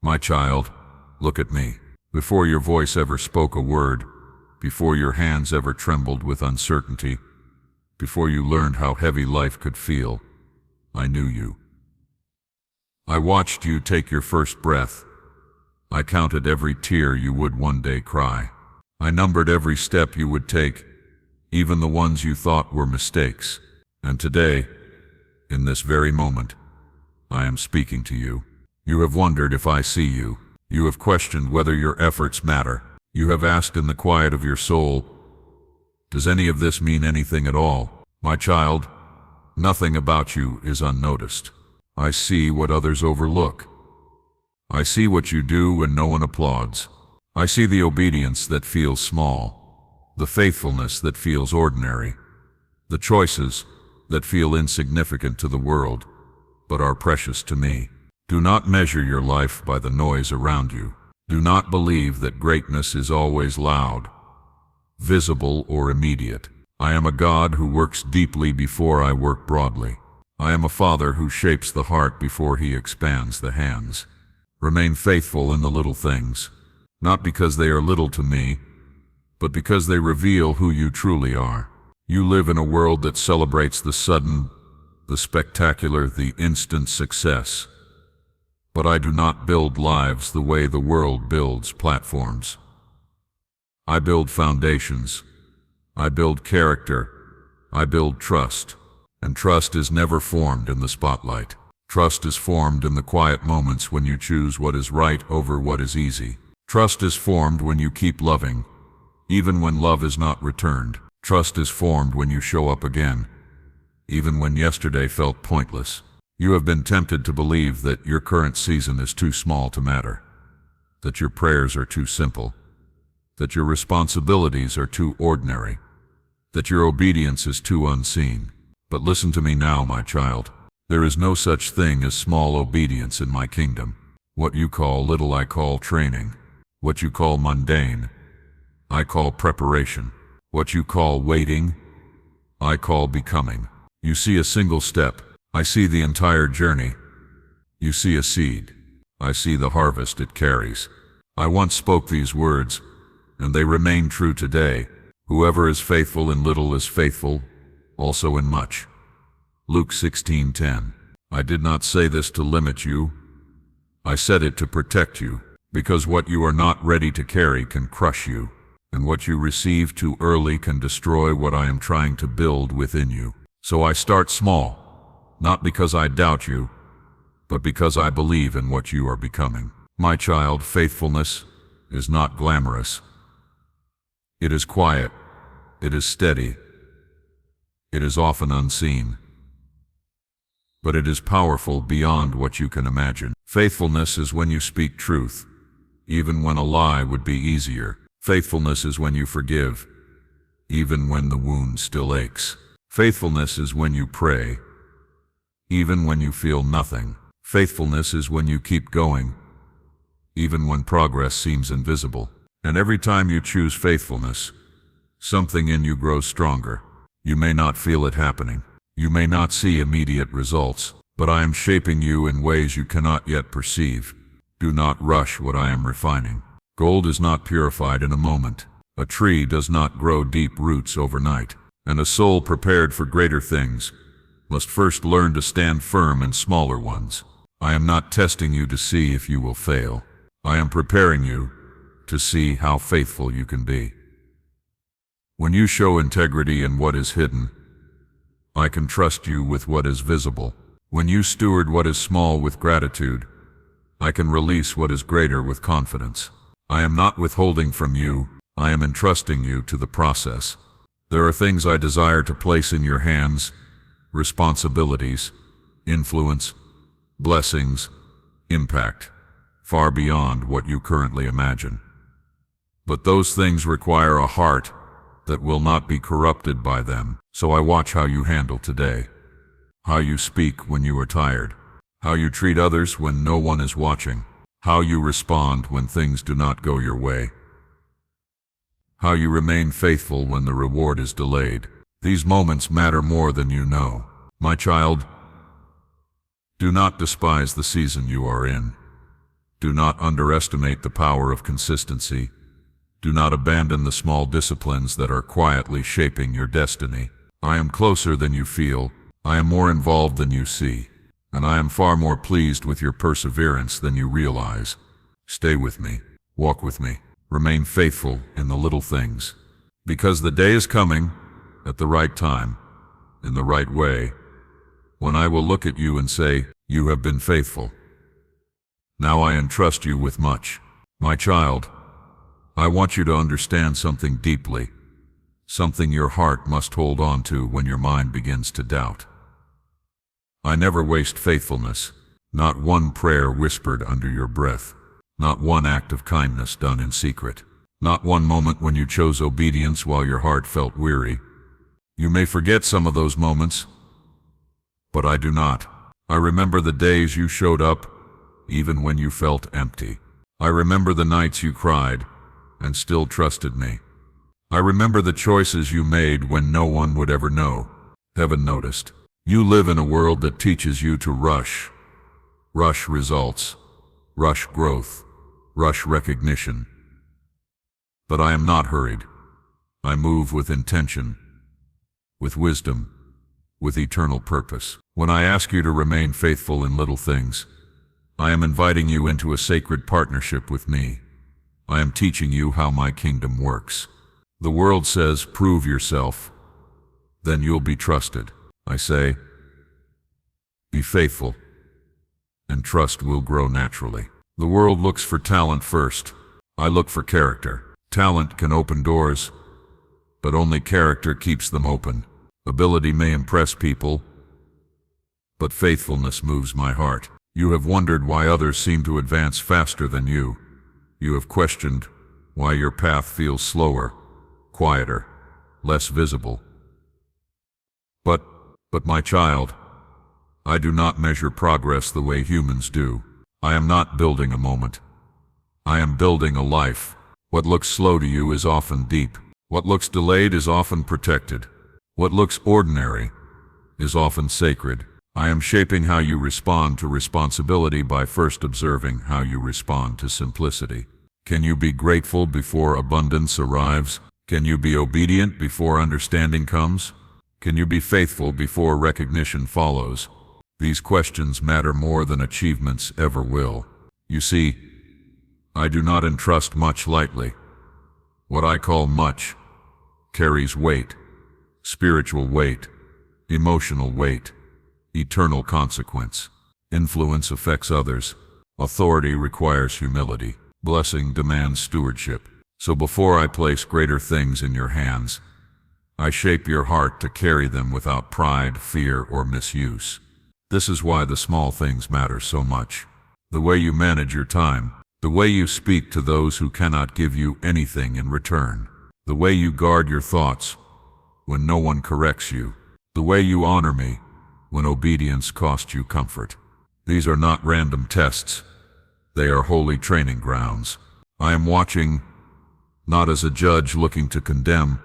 My child, look at me. Before your voice ever spoke a word, before your hands ever trembled with uncertainty, before you learned how heavy life could feel, I knew you. I watched you take your first breath. I counted every tear you would one day cry. I numbered every step you would take, even the ones you thought were mistakes. And today, in this very moment, I am speaking to you. You have wondered if I see you. You have questioned whether your efforts matter. You have asked in the quiet of your soul, does any of this mean anything at all? My child, nothing about you is unnoticed. I see what others overlook. I see what you do when no one applauds. I see the obedience that feels small, the faithfulness that feels ordinary, the choices that feel insignificant to the world, but are precious to me. Do not measure your life by the noise around you. Do not believe that greatness is always loud, visible, or immediate. I am a God who works deeply before I work broadly. I am a Father who shapes the heart before he expands the hands. Remain faithful in the little things, not because they are little to me, but because they reveal who you truly are. You live in a world that celebrates the sudden, the spectacular, the instant success. But I do not build lives the way the world builds platforms. I build foundations. I build character. I build trust. And trust is never formed in the spotlight. Trust is formed in the quiet moments when you choose what is right over what is easy. Trust is formed when you keep loving, even when love is not returned. Trust is formed when you show up again, even when yesterday felt pointless. You have been tempted to believe that your current season is too small to matter, that your prayers are too simple, that your responsibilities are too ordinary, that your obedience is too unseen. But listen to me now, my child. There is no such thing as small obedience in my kingdom. What you call little I call training. What you call mundane, I call preparation. What you call waiting, I call becoming. You see a single step, I see the entire journey. You see a seed, I see the harvest it carries. I once spoke these words, and they remain true today. Whoever is faithful in little is faithful also in much. Luke 16:10. I did not say this to limit you. I said it to protect you, because what you are not ready to carry can crush you, and what you receive too early can destroy what I am trying to build within you. So I start small, not because I doubt you, but because I believe in what you are becoming. My child, faithfulness is not glamorous. It is quiet. It is steady. It is often unseen. But it is powerful beyond what you can imagine. Faithfulness is when you speak truth, even when a lie would be easier. Faithfulness is when you forgive, even when the wound still aches. Faithfulness is when you pray, even when you feel nothing. Faithfulness is when you keep going, even when progress seems invisible. And every time you choose faithfulness, something in you grows stronger. You may not feel it happening. You may not see immediate results, but I am shaping you in ways you cannot yet perceive. Do not rush what I am refining. Gold is not purified in a moment. A tree does not grow deep roots overnight. And a soul prepared for greater things must first learn to stand firm in smaller ones. I am not testing you to see if you will fail. I am preparing you to see how faithful you can be. When you show integrity in what is hidden, I can trust you with what is visible. When you steward what is small with gratitude, I can release what is greater with confidence. I am not withholding from you, I am entrusting you to the process. There are things I desire to place in your hands, responsibilities, influence, blessings, impact, far beyond what you currently imagine. But those things require a heart that will not be corrupted by them. So I watch how you handle today, how you speak when you are tired, how you treat others when no one is watching, how you respond when things do not go your way, how you remain faithful when the reward is delayed. These moments matter more than you know. My child, do not despise the season you are in. Do not underestimate the power of consistency. Do not abandon the small disciplines that are quietly shaping your destiny. I am closer than you feel. I am more involved than you see. And I am far more pleased with your perseverance than you realize. Stay with me. Walk with me. Remain faithful in the little things. Because the day is coming, at the right time, in the right way, when I will look at you and say, "You have been faithful." Now I entrust you with much. My child, I want you to understand something deeply, something your heart must hold on to when your mind begins to doubt. I never waste faithfulness, not one prayer whispered under your breath, not one act of kindness done in secret, not one moment when you chose obedience while your heart felt weary. You may forget some of those moments, but I do not. I remember the days you showed up, even when you felt empty. I remember the nights you cried and still trusted me. I remember the choices you made when no one would ever know. Heaven noticed. You live in a world that teaches you to rush. Rush results. Rush growth. Rush recognition. But I am not hurried. I move with intention, with wisdom, with eternal purpose. When I ask you to remain faithful in little things, I am inviting you into a sacred partnership with me. I am teaching you how my kingdom works. The world says, prove yourself, then you'll be trusted. I say, be faithful, and trust will grow naturally. The world looks for talent first. I look for character. Talent can open doors, but only character keeps them open. Ability may impress people, but faithfulness moves my heart. You have wondered why others seem to advance faster than you. You have questioned why your path feels slower, quieter, less visible. But my child, I do not measure progress the way humans do. I am not building a moment. I am building a life. What looks slow to you is often deep. What looks delayed is often protected. What looks ordinary is often sacred. I am shaping how you respond to responsibility by first observing how you respond to simplicity. Can you be grateful before abundance arrives? Can you be obedient before understanding comes? Can you be faithful before recognition follows? These questions matter more than achievements ever will. You see, I do not entrust much lightly. What I call much carries weight, spiritual weight, emotional weight, eternal consequence. Influence affects others. Authority requires humility. Blessing demands stewardship. So before I place greater things in your hands, I shape your heart to carry them without pride, fear, or misuse. This is why the small things matter so much. The way you manage your time, the way you speak to those who cannot give you anything in return, the way you guard your thoughts when no one corrects you, the way you honor me when obedience costs you comfort. These are not random tests. They are holy training grounds. I am watching, not as a judge looking to condemn,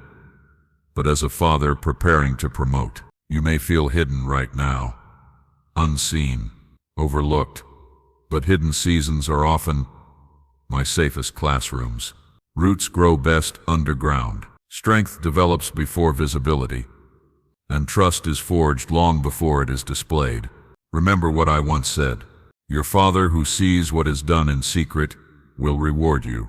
but as a father preparing to promote. You may feel hidden right now, unseen, overlooked, but hidden seasons are often my safest classrooms. Roots grow best underground. Strength develops before visibility, and trust is forged long before it is displayed. Remember what I once said. Your Father who sees what is done in secret will reward you.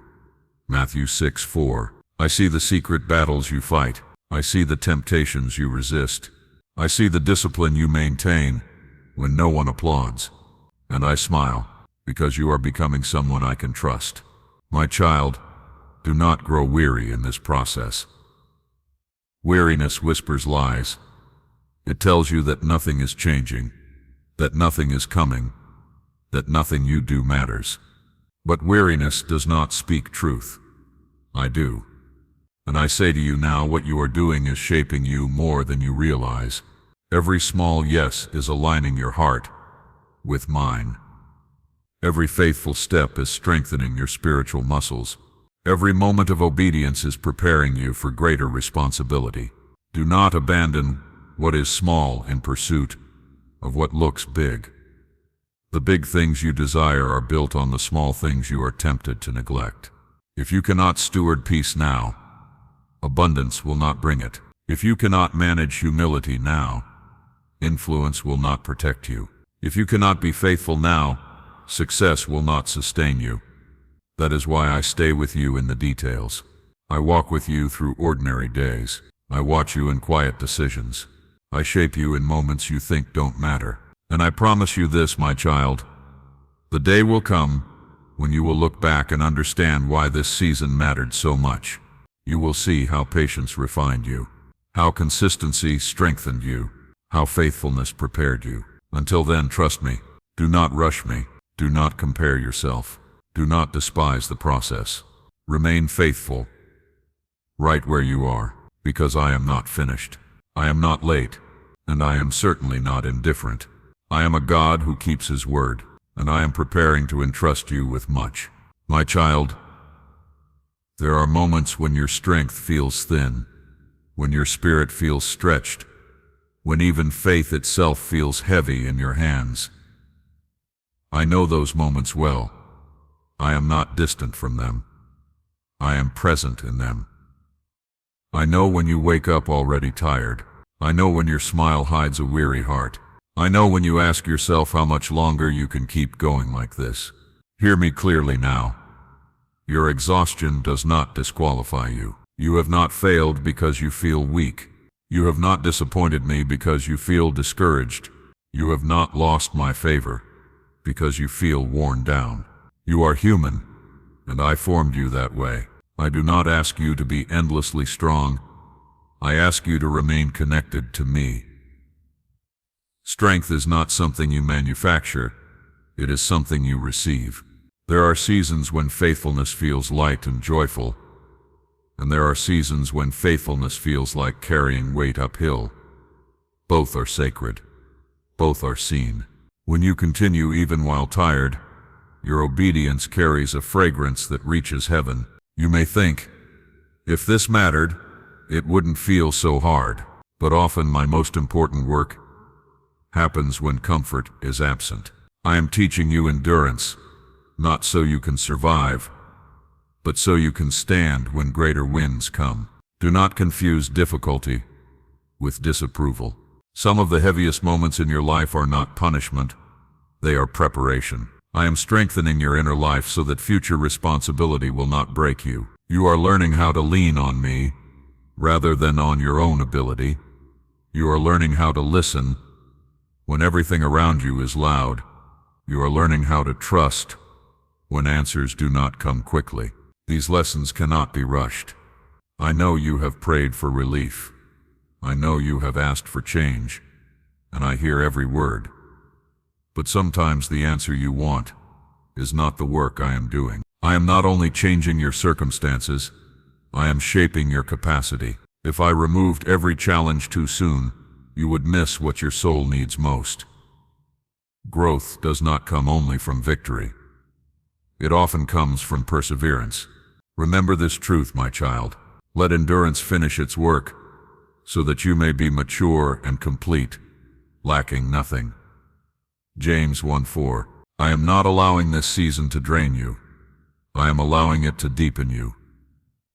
Matthew 6:4. I see the secret battles you fight. I see the temptations you resist. I see the discipline you maintain when no one applauds. And I smile, because you are becoming someone I can trust. My child, do not grow weary in this process. Weariness whispers lies. It tells you that nothing is changing, that nothing is coming, that nothing you do matters. But weariness does not speak truth. I do. And I say to you now, what you are doing is shaping you more than you realize. Every small yes is aligning your heart with mine. Every faithful step is strengthening your spiritual muscles. Every moment of obedience is preparing you for greater responsibility. Do not abandon what is small in pursuit of what looks big. The big things you desire are built on the small things you are tempted to neglect. If you cannot steward peace now, abundance will not bring it. If you cannot manage humility now, influence will not protect you. If you cannot be faithful now, success will not sustain you. That is why I stay with you in the details. I walk with you through ordinary days. I watch you in quiet decisions. I shape you in moments you think don't matter. And I promise you this, my child, the day will come when you will look back and understand why this season mattered so much. You will see how patience refined you, how consistency strengthened you, how faithfulness prepared you. Until then, trust me. Do not rush me. Do not compare yourself. Do not despise the process. Remain faithful, right where you are, because I am not finished. I am not late, and I am certainly not indifferent. I am a God who keeps his word, and I am preparing to entrust you with much. My child, there are moments when your strength feels thin, when your spirit feels stretched, when even faith itself feels heavy in your hands. I know those moments well. I am not distant from them. I am present in them. I know when you wake up already tired. I know when your smile hides a weary heart. I know when you ask yourself how much longer you can keep going like this. Hear me clearly now. Your exhaustion does not disqualify you. You have not failed because you feel weak. You have not disappointed me because you feel discouraged. You have not lost my favor because you feel worn down. You are human, and I formed you that way. I do not ask you to be endlessly strong. I ask you to remain connected to me. Strength is not something you manufacture. It is something you receive. There are seasons when faithfulness feels light and joyful, and there are seasons when faithfulness feels like carrying weight uphill. Both are sacred. Both are seen. When you continue even while tired, your obedience carries a fragrance that reaches heaven. You may think, if this mattered, it wouldn't feel so hard. But often my most important work happens when comfort is absent. I am teaching you endurance, not so you can survive, but so you can stand when greater winds come. Do not confuse difficulty with disapproval. Some of the heaviest moments in your life are not punishment, they are preparation. I am strengthening your inner life so that future responsibility will not break you. You are learning how to lean on me rather than on your own ability. You are learning how to listen when everything around you is loud. You are learning how to trust when answers do not come quickly. These lessons cannot be rushed. I know you have prayed for relief. I know you have asked for change, and I hear every word. But sometimes the answer you want is not the work I am doing. I am not only changing your circumstances, I am shaping your capacity. If I removed every challenge too soon, you would miss what your soul needs most. Growth does not come only from victory. It often comes from perseverance. Remember this truth, my child. Let endurance finish its work, so that you may be mature and complete, lacking nothing. James 1:4. I am not allowing this season to drain you. I am allowing it to deepen you.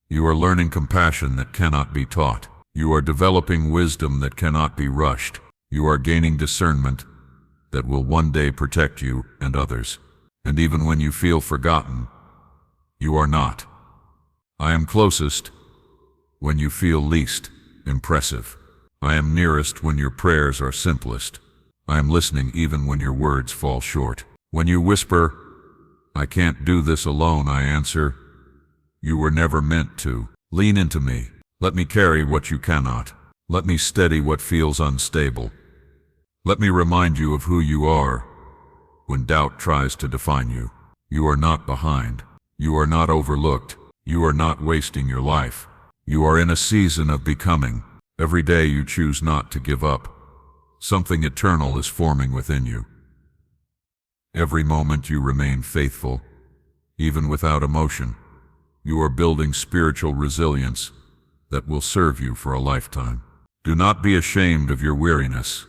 You are learning compassion that cannot be taught. You are developing wisdom that cannot be rushed. You are gaining discernment that will one day protect you and others. And even when you feel forgotten, you are not. I am closest when you feel least impressive. I am nearest when your prayers are simplest. I am listening even when your words fall short. When you whisper, I can't do this alone, I answer, you were never meant to. Lean into me. Let me carry what you cannot. Let me steady what feels unstable. Let me remind you of who you are when doubt tries to define you. You are not behind. You are not overlooked. You are not wasting your life. You are in a season of becoming. Every day you choose not to give up. Something eternal is forming within you. Every moment you remain faithful, even without emotion. You are building spiritual resilience that will serve you for a lifetime. Do not be ashamed of your weariness.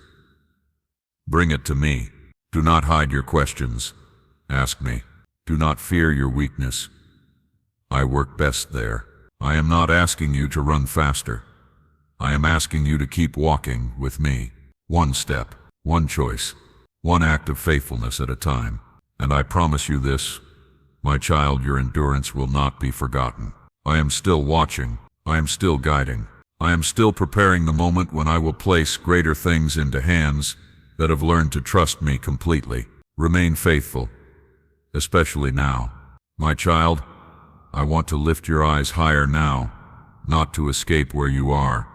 Bring it to me. Do not hide your questions. Ask me. Do not fear your weakness. I work best there. I am not asking you to run faster. I am asking you to keep walking with me. One step, one choice, one act of faithfulness at a time. And I promise you this, my child, your endurance will not be forgotten. I am still watching. I am still guiding. I am still preparing the moment when I will place greater things into hands that have learned to trust me completely. Remain faithful, especially now. My child, I want to lift your eyes higher now, not to escape where you are,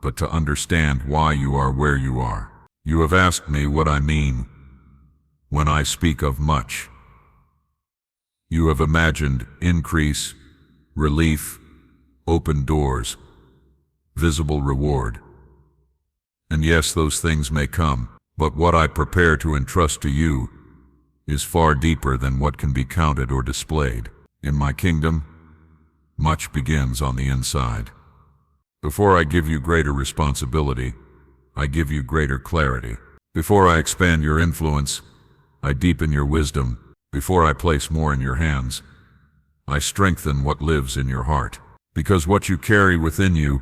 but to understand why you are where you are. You have asked me what I mean when I speak of much. You have imagined increase, relief, open doors, visible reward. And yes, those things may come, but what I prepare to entrust to you is far deeper than what can be counted or displayed. In my kingdom, much begins on the inside. Before I give you greater responsibility, I give you greater clarity. Before I expand your influence, I deepen your wisdom. Before I place more in your hands, I strengthen what lives in your heart. Because what you carry within you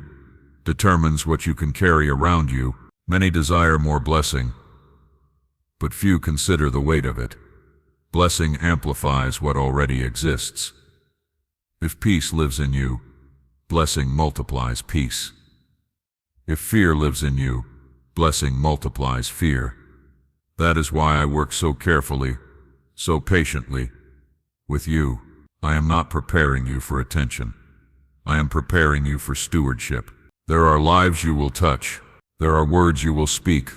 determines what you can carry around you. Many desire more blessing, but few consider the weight of it. Blessing amplifies what already exists. If peace lives in you, blessing multiplies peace. If fear lives in you, blessing multiplies fear. That is why I work so carefully, so patiently, with you. I am not preparing you for attention. I am preparing you for stewardship. There are lives you will touch. There are words you will speak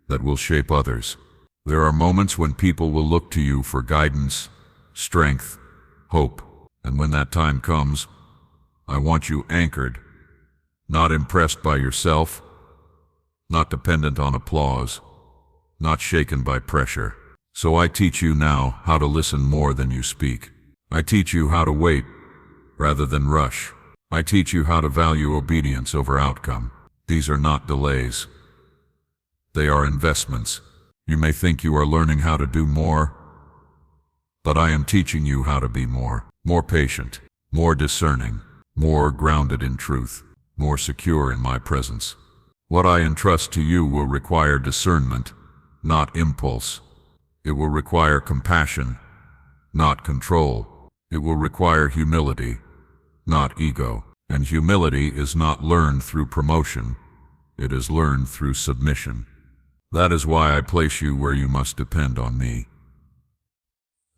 that will shape others. There are moments when people will look to you for guidance, strength, hope. And when that time comes, I want you anchored, not impressed by yourself, not dependent on applause, not shaken by pressure. So I teach you now how to listen more than you speak. I teach you how to wait rather than rush. I teach you how to value obedience over outcome. These are not delays. They are investments. You may think you are learning how to do more, but I am teaching you how to be more patient, more discerning, more grounded in truth, more secure in my presence. What I entrust to you will require discernment, not impulse. It will require compassion, not control. It will require humility, not ego. And humility is not learned through promotion. It is learned through submission. That is why I place you where you must depend on me.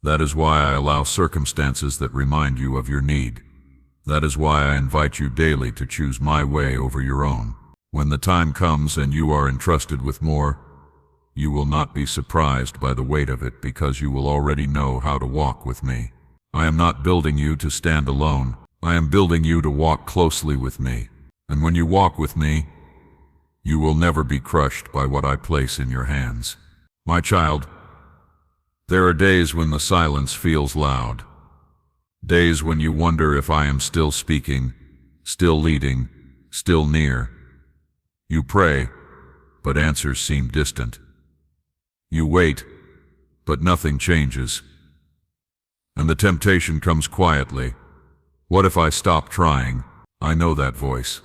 That is why I allow circumstances that remind you of your need. That is why I invite you daily to choose my way over your own. When the time comes and you are entrusted with more, you will not be surprised by the weight of it because you will already know how to walk with me. I am not building you to stand alone. I am building you to walk closely with me. And when you walk with me, you will never be crushed by what I place in your hands. My child, there are days when the silence feels loud. Days when you wonder if I am still speaking, still leading, still near. You pray, but answers seem distant. You wait, but nothing changes. And the temptation comes quietly. What if I stop trying? I know that voice.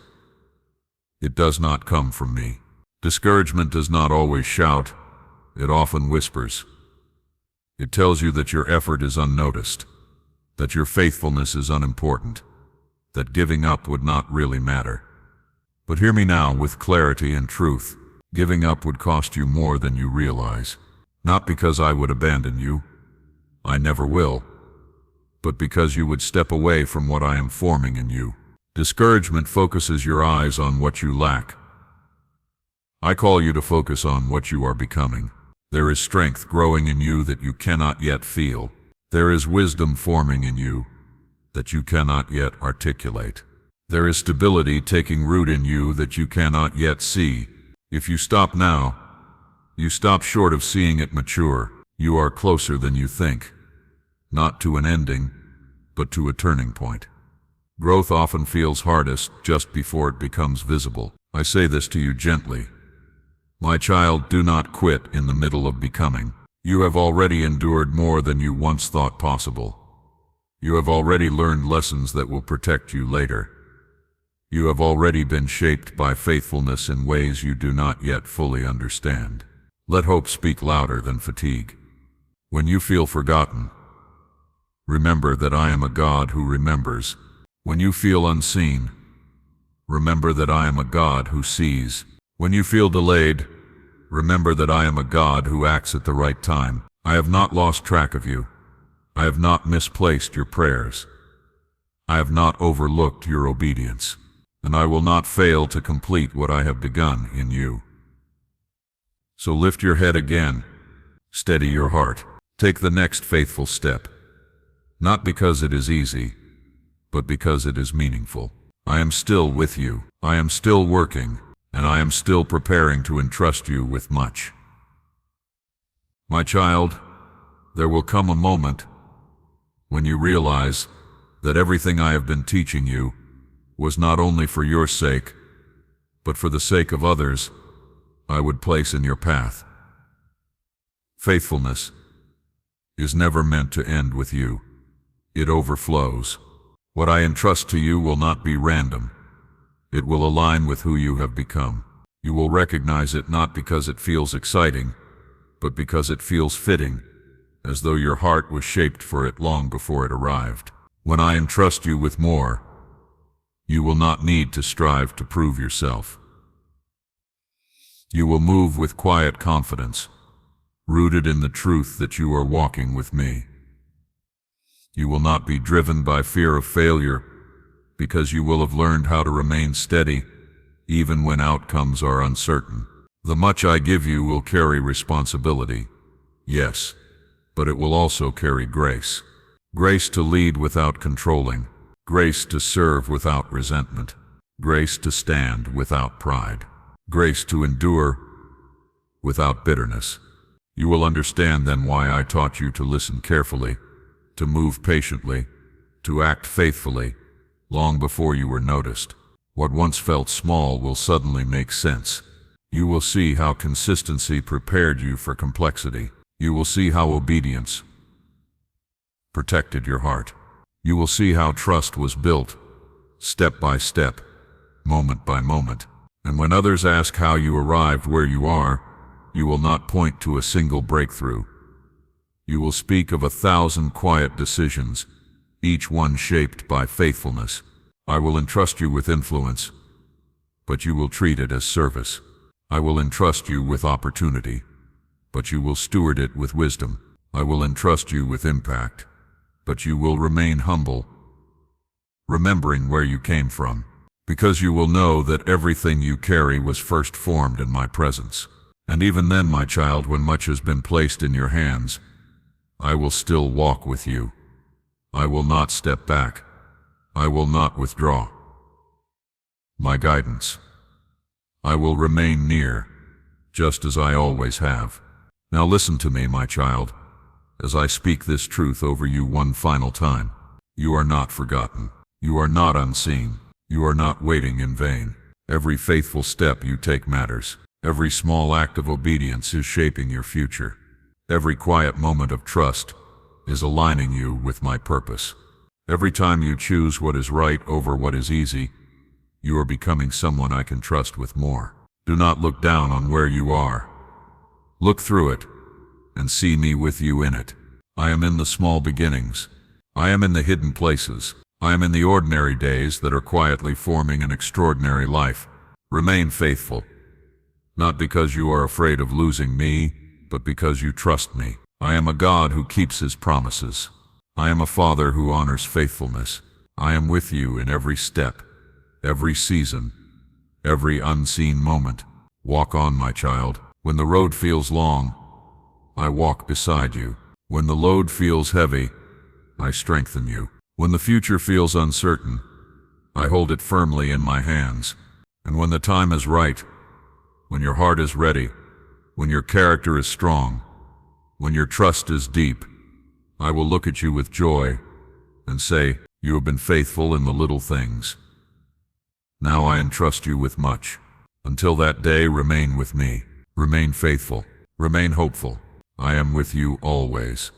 It does not come from me. Discouragement does not always shout. It often whispers. It tells you that your effort is unnoticed, that your faithfulness is unimportant, that giving up would not really matter. But hear me now with clarity and truth. Giving up would cost you more than you realize. Not because I would abandon you. I never will. But because you would step away from what I am forming in you. Discouragement focuses your eyes on what you lack. I call you to focus on what you are becoming. There is strength growing in you that you cannot yet feel. There is wisdom forming in you that you cannot yet articulate. There is stability taking root in you that you cannot yet see. If you stop now, you stop short of seeing it mature. You are closer than you think. Not to an ending, but to a turning point. Growth often feels hardest just before it becomes visible. I say this to you gently. My child, do not quit in the middle of becoming. You have already endured more than you once thought possible. You have already learned lessons that will protect you later. You have already been shaped by faithfulness in ways you do not yet fully understand. Let hope speak louder than fatigue. When you feel forgotten, remember that I am a God who remembers. When you feel unseen, remember that I am a God who sees. When you feel delayed, remember that I am a God who acts at the right time. I have not lost track of you. I have not misplaced your prayers. I have not overlooked your obedience, and I will not fail to complete what I have begun in you. So lift your head again, steady your heart, take the next faithful step, not because it is easy, but because it is meaningful. I am still with you, I am still working, and I am still preparing to entrust you with much. My child, there will come a moment when you realize that everything I have been teaching you was not only for your sake, but for the sake of others I would place in your path. Faithfulness is never meant to end with you. It overflows. What I entrust to you will not be random. It will align with who you have become. You will recognize it not because it feels exciting, but because it feels fitting, as though your heart was shaped for it long before it arrived. When I entrust you with more, you will not need to strive to prove yourself. You will move with quiet confidence, rooted in the truth that you are walking with me. You will not be driven by fear of failure, because you will have learned how to remain steady, even when outcomes are uncertain. The much I give you will carry responsibility, yes, but it will also carry grace. Grace to lead without controlling, grace to serve without resentment, grace to stand without pride, grace to endure without bitterness. You will understand then why I taught you to listen carefully, to move patiently, to act faithfully, long before you were noticed. What once felt small will suddenly make sense. You will see how consistency prepared you for complexity. You will see how obedience protected your heart. You will see how trust was built, step by step, moment by moment. And when others ask how you arrived where you are, you will not point to a single breakthrough. You will speak of 1,000 quiet decisions, each one shaped by faithfulness. I will entrust you with influence, but you will treat it as service. I will entrust you with opportunity, but you will steward it with wisdom. I will entrust you with impact, but you will remain humble, remembering where you came from, because you will know that everything you carry was first formed in my presence. And even then, my child, when much has been placed in your hands, I will still walk with you. I will not step back. I will not withdraw my guidance. I will remain near, just as I always have. Now listen to me, my child, as I speak this truth over you one final time. You are not forgotten. You are not unseen. You are not waiting in vain. Every faithful step you take matters. Every small act of obedience is shaping your future. Every quiet moment of trust is aligning you with my purpose. Every time you choose what is right over what is easy, you are becoming someone I can trust with more. Do not look down on where you are. Look through it and see me with you in it. I am in the small beginnings. I am in the hidden places. I am in the ordinary days that are quietly forming an extraordinary life. Remain faithful, not because you are afraid of losing me, but because you trust me. I am a God who keeps his promises. I am a Father who honors faithfulness. I am with you in every step, every season, every unseen moment. Walk on, my child. When the road feels long, I walk beside you. When the load feels heavy, I strengthen you. When the future feels uncertain, I hold it firmly in my hands. And when the time is right, when your heart is ready, when your character is strong, when your trust is deep, I will look at you with joy and say, you have been faithful in the little things. Now I entrust you with much. Until that day, remain with me. Remain faithful. Remain hopeful. I am with you always.